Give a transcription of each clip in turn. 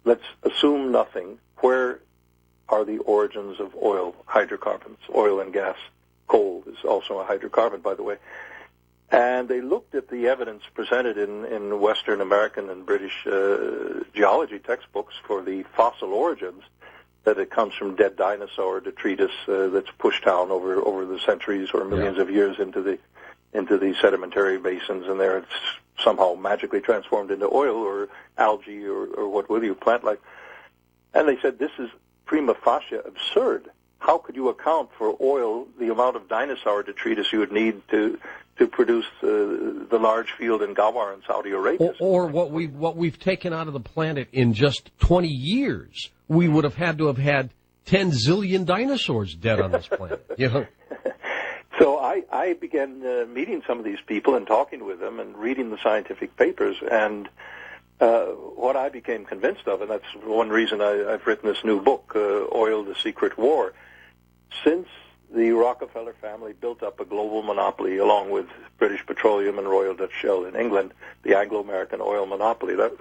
let's assume nothing. Where are the origins of oil, hydrocarbons, oil and gas? Coal is also a hydrocarbon, by the way. And they looked at the evidence presented in Western American and British geology textbooks for the fossil origins, that it comes from dead dinosaur detritus that's pushed down over the centuries or millions of years into the sedimentary basins, and there it's somehow magically transformed into oil or algae or what will you, plant life. And they said this is prima facie absurd. How could you account for oil, the amount of dinosaur detritus you would need to produce the large field in Gawar in Saudi Arabia? Or what we've taken out of the planet in just 20 years. We would have had to have had 10 zillion dinosaurs dead on this planet. You know? So I began meeting some of these people and talking with them and reading the scientific papers, and what I became convinced of, and that's one reason I've written this new book, Oil, the Secret War. Since the Rockefeller family built up a global monopoly along with British Petroleum and Royal Dutch Shell in England, the Anglo-American oil monopoly, that's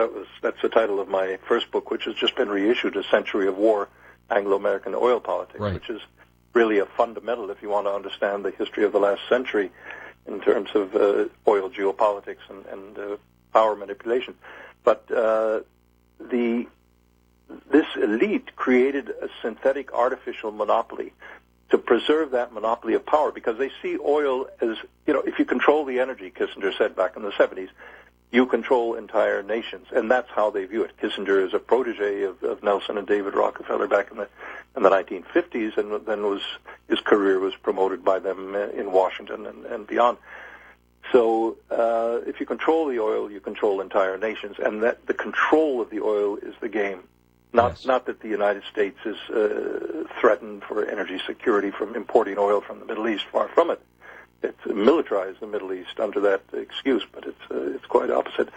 the title of my first book, which has just been reissued, A Century of War, Anglo-American Oil Politics, which is really a fundamental if you want to understand the history of the last century in terms of oil geopolitics and power manipulation. But this elite created a synthetic artificial monopoly to preserve that monopoly of power, because they see oil as, if you control the energy, Kissinger said back in the 70s, you control entire nations, and that's how they view it. Kissinger is a protege of Nelson and David Rockefeller back in the 1950s, and then his career was promoted by them in Washington and beyond. So if you control the oil, you control entire nations, and that the control of the oil is the game. Not that the United States is threatened for energy security from importing oil from the Middle East. Far from it. It's militarized the Middle East under that excuse, but it's quite opposite.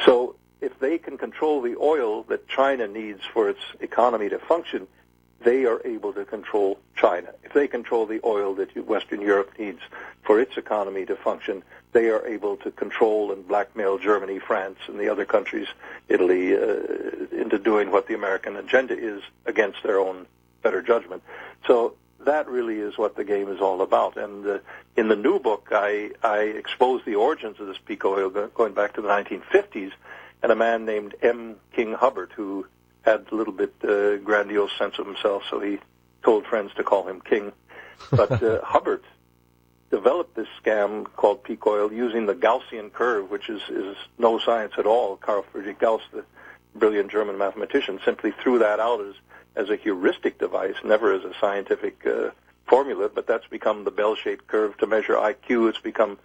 So if they can control the oil that China needs for its economy to function, they are able to control China. If they control the oil that Western Europe needs for its economy to function, they are able to control and blackmail Germany, France, and the other countries, Italy, into doing what the American agenda is against their own better judgment. So that really is what the game is all about. And in the new book, I expose the origins of this peak oil going back to the 1950s, and a man named M. King Hubbard, who had a little bit grandiose sense of himself, so he told friends to call him King. But Hubbard developed this scam called peak oil using the Gaussian curve, which is no science at all. Carl Friedrich Gauss, the brilliant German mathematician, simply threw that out as a heuristic device, never as a scientific formula, but that's become the bell-shaped curve to measure IQ. It's become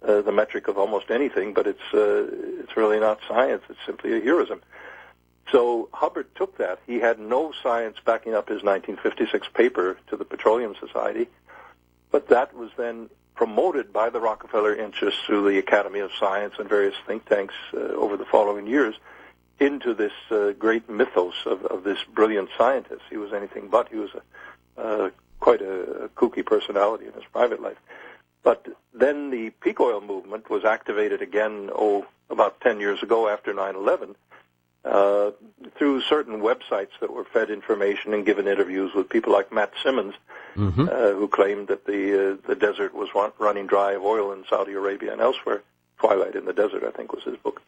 the metric of almost anything, but it's really not science. It's simply a heurism. So Hubbard took that. He had no science backing up his 1956 paper to the Petroleum Society, but that was then promoted by the Rockefeller interests through the Academy of Science and various think tanks over the following years into this great mythos of this brilliant scientist. He was anything but. He was quite a kooky personality in his private life. But then the peak oil movement was activated again, about 10 years ago after 9/11, through certain websites that were fed information and given interviews with people like Matt Simmons, who claimed that the desert was running dry of oil in Saudi Arabia and elsewhere. Twilight in the Desert, I think, was his book.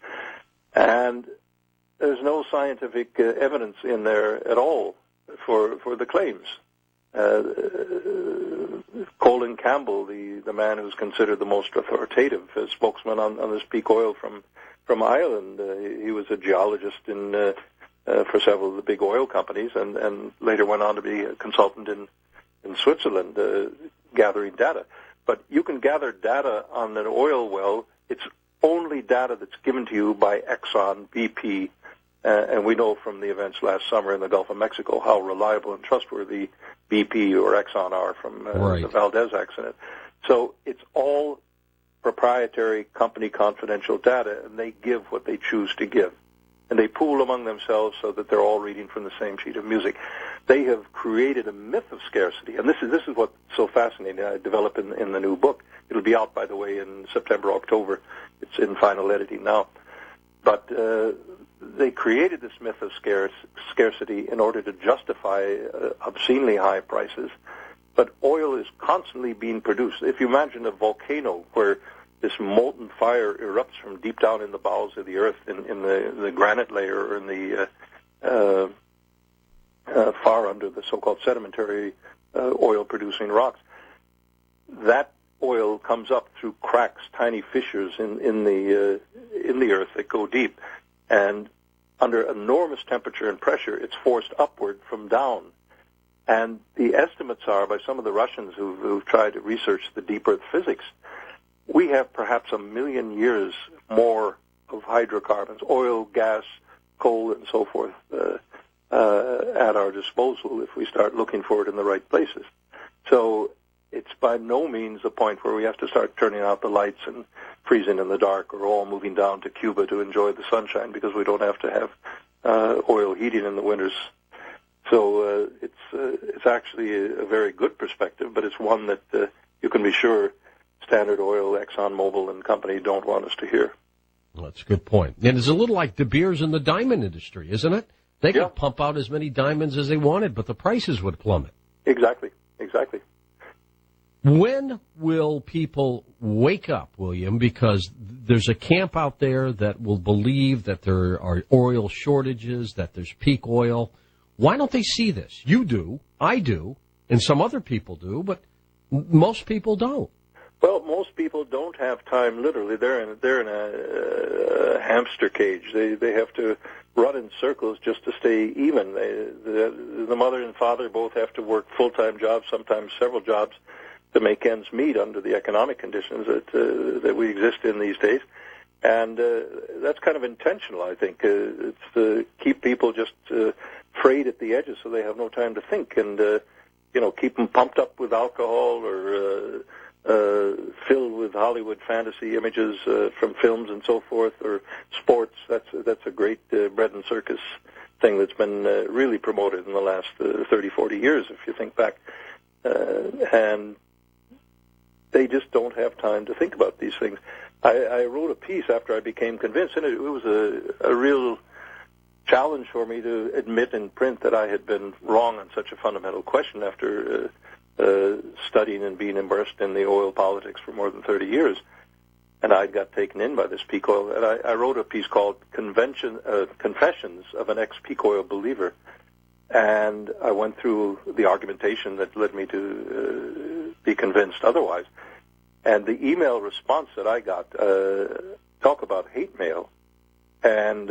And there's no scientific evidence in there at all for the claims. Colin Campbell, the man who's considered the most authoritative spokesman on this peak oil from Ireland, he was a geologist for several of the big oil companies, and later went on to be a consultant in Switzerland, gathering data. But you can gather data on an oil well. It's only data that's given to you by Exxon, BP, and we know from the events last summer in the Gulf of Mexico how reliable and trustworthy BP or Exxon are from the Valdez accident. So it's all proprietary company confidential data, and they give what they choose to give. And they pool among themselves so that they're all reading from the same sheet of music. They have created a myth of scarcity, and this is what's so fascinating. I develop in the new book. It'll be out, by the way, in September, October. It's in final editing now. But they created this myth of scarcity in order to justify obscenely high prices. But oil is constantly being produced. If you imagine a volcano where this molten fire erupts from deep down in the bowels of the earth, in the granite layer, or in the far under the so-called sedimentary oil-producing rocks, that oil comes up through cracks, tiny fissures in the earth that go deep, and under enormous temperature and pressure, it's forced upward from down. And the estimates are, by some of the Russians who've tried to research the deep earth physics, we have perhaps 1 million years more of hydrocarbons, oil, gas, coal, and so forth, at our disposal if we start looking for it in the right places. So it's by no means a point where we have to start turning out the lights and freezing in the dark, or all moving down to Cuba to enjoy the sunshine because we don't have to have oil heating in the winters. So it's actually a very good perspective, but it's one that you can be sure Standard Oil, ExxonMobil, and company don't want us to hear. Well, that's a good point. And it's a little like De Beers in the diamond industry, isn't it? They could pump out as many diamonds as they wanted, but the prices would plummet. Exactly. When will people wake up, William? Because there's a camp out there that will believe that there are oil shortages, that there's peak oil. Why don't they see this? You do, I do, and some other people do, but most people don't. Well, most people don't have time. Literally, they're in a hamster cage. They have to run in circles just to stay even. The mother and father both have to work full-time jobs, sometimes several jobs, to make ends meet under the economic conditions that we exist in these days. And that's kind of intentional, I think. It's to keep people just frayed at the edges so they have no time to think, and keep them pumped up with alcohol or filled with Hollywood fantasy images from films and so forth, or sports. That's a great bread and circus thing that's been really promoted in the last 30, 40 years, if you think back. And they just don't have time to think about these things. I wrote a piece after I became convinced, and it was a real challenge for me to admit in print that I had been wrong on such a fundamental question after studying and being immersed in the oil politics for more than 30 years. And I got taken in by this peak oil. And I wrote a piece called Confessions of an Ex-Peak Oil Believer. And I went through the argumentation that led me to be convinced otherwise. And the email response that I got, talk about hate mail, and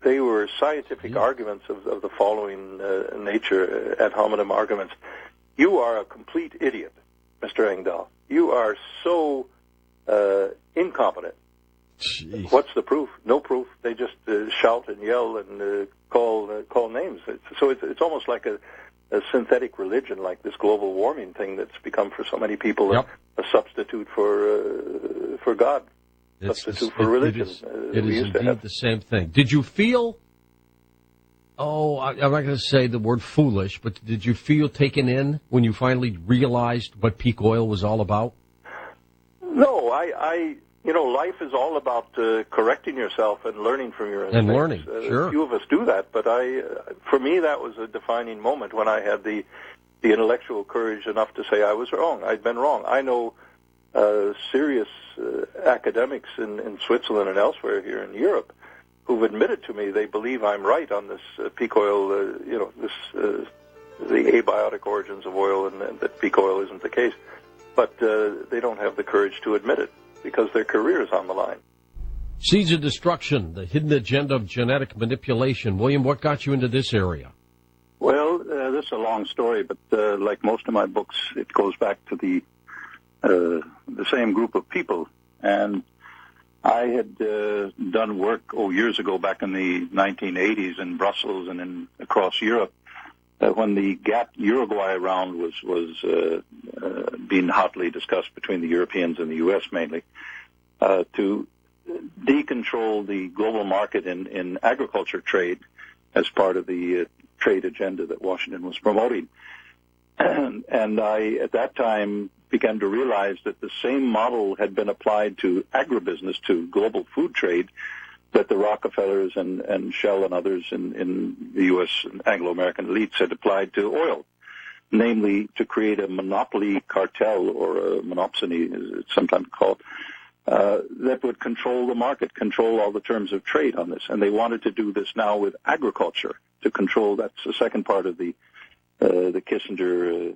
they were scientific arguments of the following nature, ad hominem arguments. You are a complete idiot, Mr. Engdhal. You are so incompetent. Jeez. What's the proof? No proof. They just shout and yell and call names. So it's almost like a synthetic religion, like this global warming thing that's become for so many people a substitute for God, substitute for religion. It is indeed the same thing. Did you feel? I'm not going to say the word foolish, but did you feel taken in when you finally realized what peak oil was all about? No, life is all about correcting yourself and learning from your mistakes. And learning, sure. Few of us do that, but for me, that was a defining moment when I had the intellectual courage enough to say I was wrong. I'd been wrong. I know serious academics in Switzerland and elsewhere here in Europe who've admitted to me they believe I'm right on this peak oil, the abiotic origins of oil, and that peak oil isn't the case. But they don't have the courage to admit it because their career is on the line. Seeds of Destruction, the hidden agenda of genetic manipulation. William, what got you into this area? Well, this is a long story, but like most of my books, it goes back to the same group of people. And I had done work years ago, back in the 1980s, in Brussels and across Europe, when the GATT-Uruguay round was being hotly discussed between the Europeans and the U.S. mainly, to decontrol the global market in agriculture trade as part of the trade agenda that Washington was promoting. And I, at that time, began to realize that the same model had been applied to agribusiness, to global food trade, that the Rockefellers and Shell and others in the U.S. and Anglo-American elites had applied to oil, namely to create a monopoly cartel, or a monopsony, as it's sometimes called, that would control the market, control all the terms of trade on this. And they wanted to do this now with agriculture, to control. That's the second part of the Kissinger